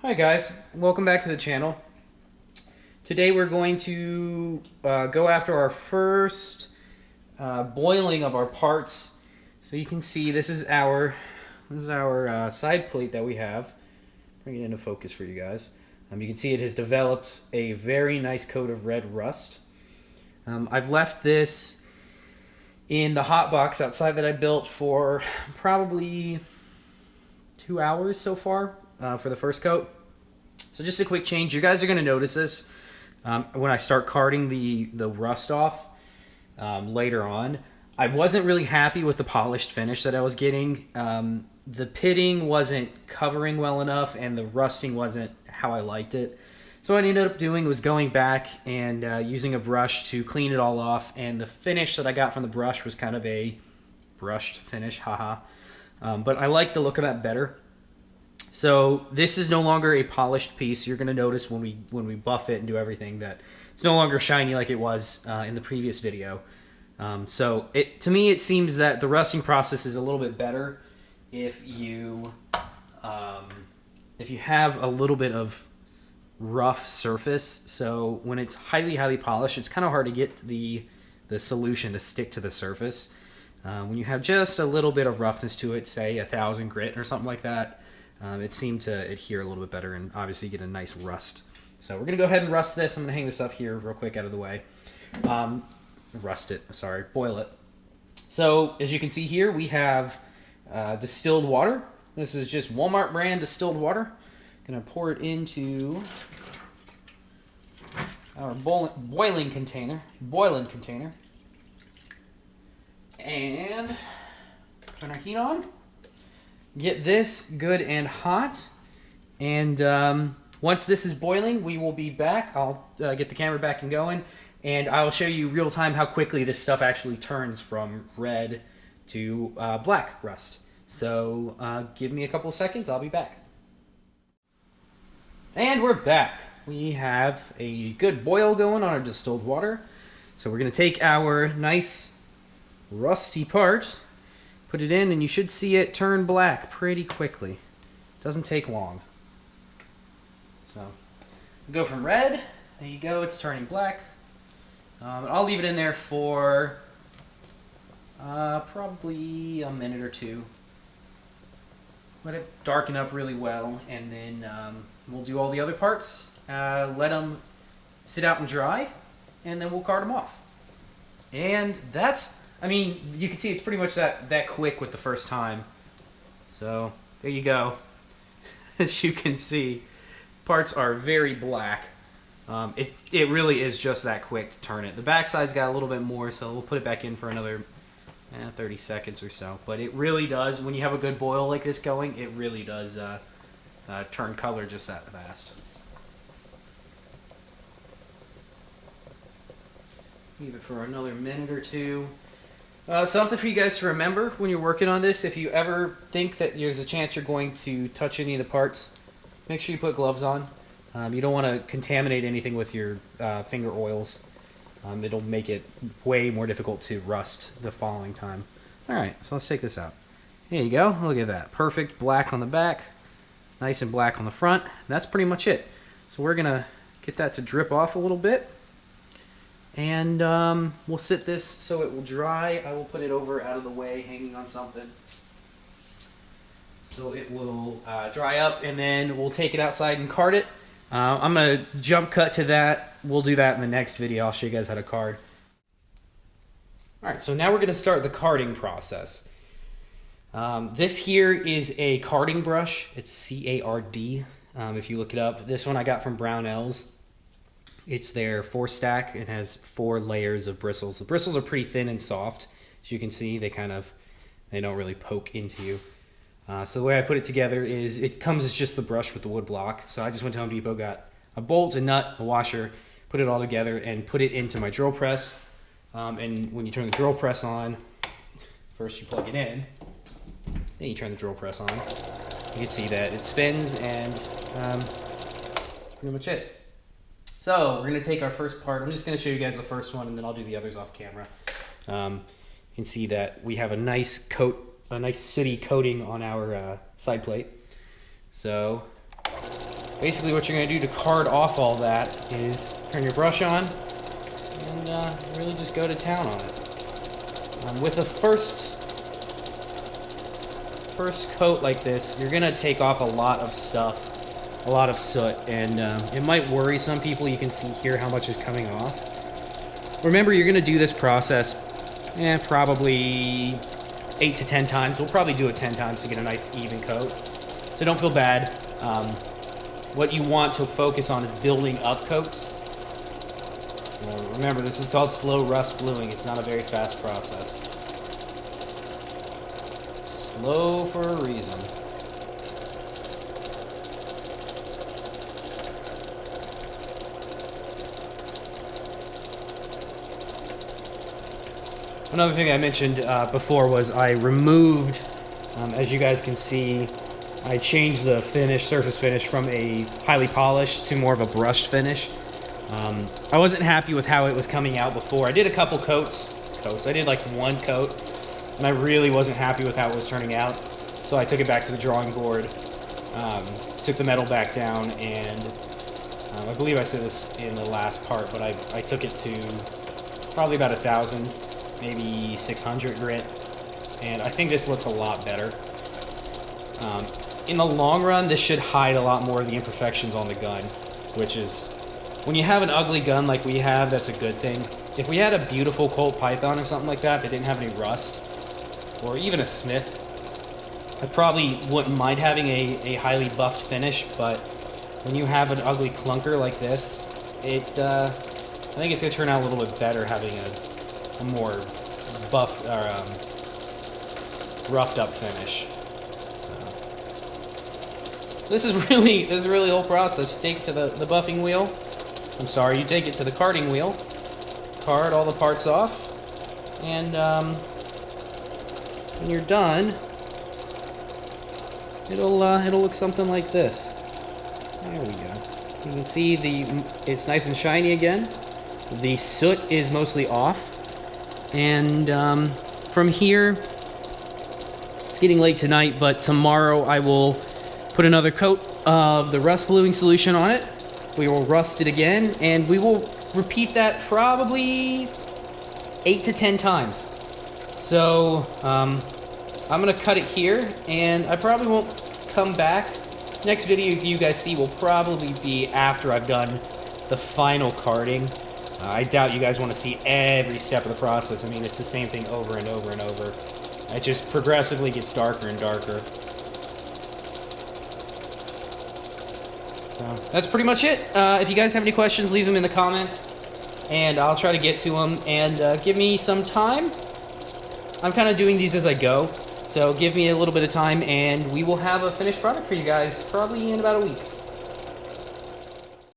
Hi guys, welcome back to the channel. Today we're going to go after our first boiling of our parts. So you can see this is our side plate that we have. Bring it into focus for you guys. You can see it has developed a very nice coat of red rust. I've left this in the hot box outside that I built for probably 2 hours so far for the first coat. So just a quick change. You guys are going to notice this when I start carting the rust off later on. I wasn't really happy with the polished finish that I was getting. The pitting wasn't covering well enough and the rusting wasn't how I liked it. So what I ended up doing was going back and using a brush to clean it all off, and the finish that I got from the brush was kind of a brushed finish, haha. But I like the look of that better. So this is no longer a polished piece. You're going to notice when we buff it and do everything that it's no longer shiny like it was in the previous video. So to me it seems that the rusting process is a little bit better if you have a little bit of rough surface. So when it's highly polished, it's kind of hard to get the solution to stick to the surface. When you have just a little bit of roughness to it, say 1000 grit or something like that, it seemed to adhere a little bit better and obviously get a nice rust. So we're gonna go ahead and rust this. I'm gonna hang this up here real quick out of the way. Boil it. So as you can see here, we have distilled water. This is just Walmart brand distilled water. Gonna pour it into our boiling container, and turn our heat on. Get this good and hot, and once this is boiling, we will be back. I'll get the camera back and going, and I'll show you real time how quickly this stuff actually turns from red to black rust. So give me a couple of seconds, I'll be back. And we're back. We have a good boil going on our distilled water. So we're going to take our nice rusty part, put it in, and you should see it turn black pretty quickly. Doesn't take long. So we go from red, there you go, it's turning black. I'll leave it in there for probably a minute or two. Let it darken up really well, and then we'll do all the other parts, let them sit out and dry, and then we'll cart them off. And that's, I mean, you can see it's pretty much that quick with the first time. So there you go. As you can see, parts are very black. It really is just that quick to turn it. The backside's got a little bit more, so we'll put it back in for another 30 seconds or so. But it really does, when you have a good boil like this going, it really does turn color just that fast. Leave it for another minute or two. Something for you guys to remember when you're working on this: if you ever think that there's a chance you're going to touch any of the parts, make sure you put gloves on. You don't want to contaminate anything with your finger oils. It'll make it way more difficult to rust the following time. Alright, so let's take this out. There you go, look at that. Perfect black on the back, nice and black on the front. That's pretty much it. So we're going to get that to drip off a little bit. And we'll sit this so it will dry. I will put it over out of the way, hanging on something, so it will dry up, and then we'll take it outside and cart it. I'm going to jump cut to that. We'll do that in the next video. I'll show you guys how to card. Alright, so now we're going to start the carding process. This here is a carding brush. It's C-A-R-D, if you look it up. This one I got from Brownells. It's their 4-stack. It has 4 layers of bristles. The bristles are pretty thin and soft. As you can see, they don't really poke into you. So the way I put it together is it comes as just the brush with the wood block. So I just went to Home Depot, got a bolt, a nut, a washer, put it all together, and put it into my drill press. And when you turn the drill press on, first you plug it in, then you turn the drill press on. You can see that it spins, and that's pretty much it. So we're going to take our first part. I'm just going to show you guys the first one, and then I'll do the others off camera. You can see that we have a nice coat, a nice sooty coating on our side plate. So basically what you're going to do to card off all that is turn your brush on and really just go to town on it. With a first coat like this, you're going to take off a lot of stuff, a lot of soot, and it might worry some people. You can see here how much is coming off. Remember, you're going to do this process probably 8 to 10 times. We'll probably do it 10 times to get a nice even coat. So don't feel bad. What you want to focus on is building up coats. Remember, this is called slow rust bluing. It's not a very fast process. Slow for a reason. Another thing I mentioned before was I removed, as you guys can see, I changed the surface finish from a highly polished to more of a brushed finish. I wasn't happy with how it was coming out before. I did a couple coats. I did like one coat, and I really wasn't happy with how it was turning out. So I took it back to the drawing board, took the metal back down, and I believe I said this in the last part, but I took it to probably about 1,000, maybe 600 grit, and I think this looks a lot better. In the long run, this should hide a lot more of the imperfections on the gun, which is, when you have an ugly gun like we have, that's a good thing. If we had a beautiful Colt Python or something like that didn't have any rust, or even a Smith, I probably wouldn't mind having a highly buffed finish, but when you have an ugly clunker like this, I think it's going to turn out a little bit better having a more buff, or roughed up finish. This is really the whole process. You take it to the buffing wheel. You take it to the carding wheel. Card all the parts off, and when you're done, it'll look something like this. There we go. You can see it's nice and shiny again. The soot is mostly off, and from here, it's getting late tonight, but tomorrow I will put another coat of the rust bluing solution on it. We will rust it again, and we will repeat that probably 8 to 10 times. So I'm gonna cut it here, and I probably won't come back. Next video you guys see will probably be after I've done the final carding. I doubt you guys want to see every step of the process. I mean, it's the same thing over and over and over. It just progressively gets darker and darker. So that's pretty much it. If you guys have any questions, leave them in the comments, and I'll try to get to them. And give me some time. I'm kind of doing these as I go, so give me a little bit of time, and we will have a finished product for you guys probably in about a week.